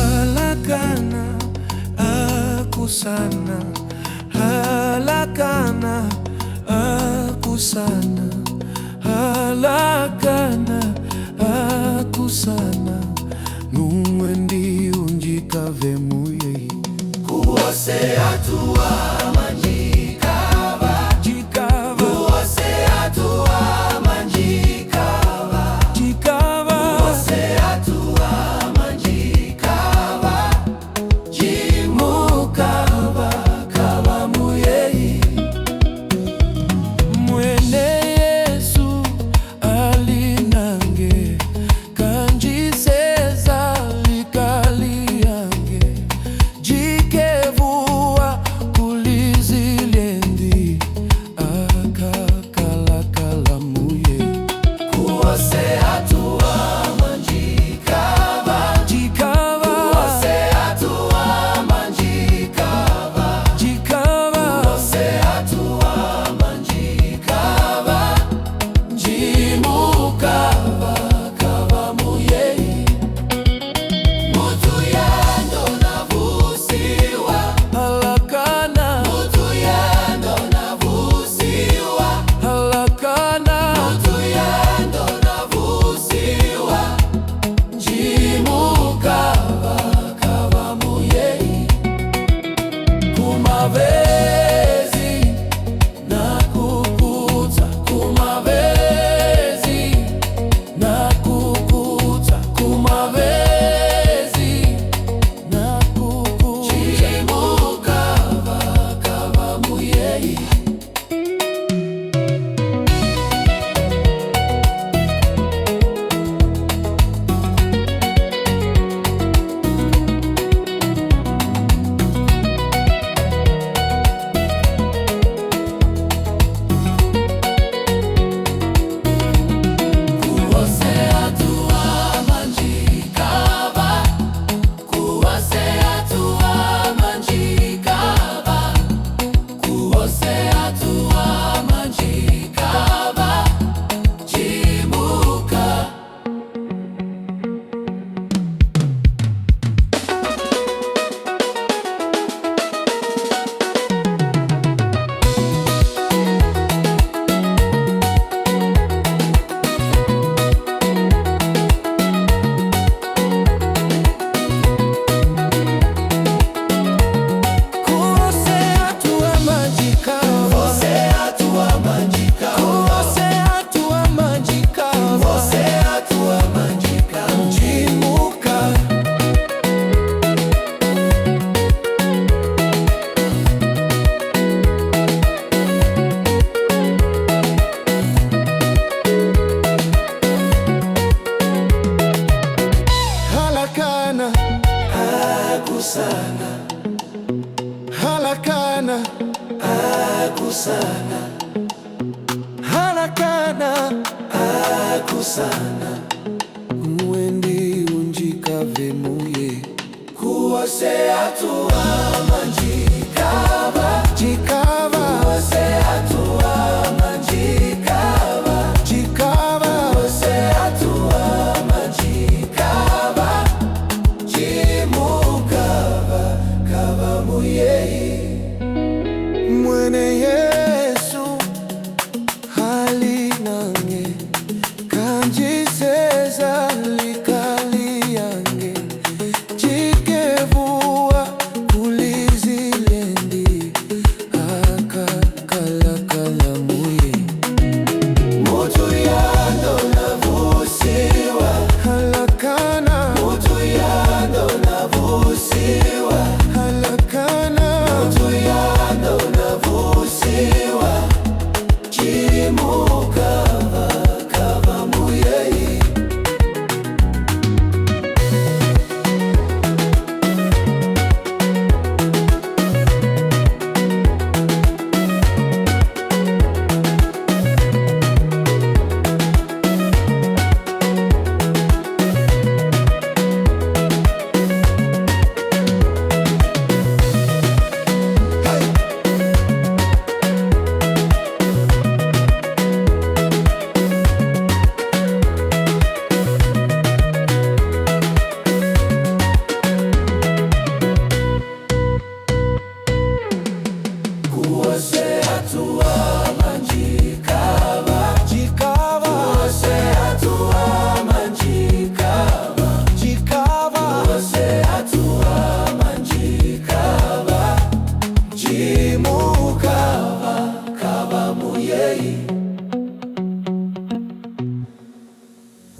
Halakana aku sana, halakana aku sana, halakana aku sana, nuendi unjika vemuye kuose atua manjikava jikava kuose atua manjikava jikava kuose atua manjikava jimukava kava muyei mwene Yesu alinange kanjiseza likaliange jikevua kuliziliendi akakalakala muye kuose atua manjikava jikava kuose atua manjikava jikava kuose atua manjikava jimukava kava muyei mutu yando navusiwa halakana mutu yando navusiwa halakana mutu yando navusiwa jimukava kava muyei kumavezi nakukuta kumavezi nakukuta kumavezi nakukuta jimukava kava muyei kuose atua manjikava kuose atua manjikava kuose atua manjikava jimuka kuose atua manjikava kuose atua manjikava kuose atua manjikava kuose atua manjikava jimuka halakana aku sana halakana aku sana halakana aku sana mwendi unjika vemuye kuose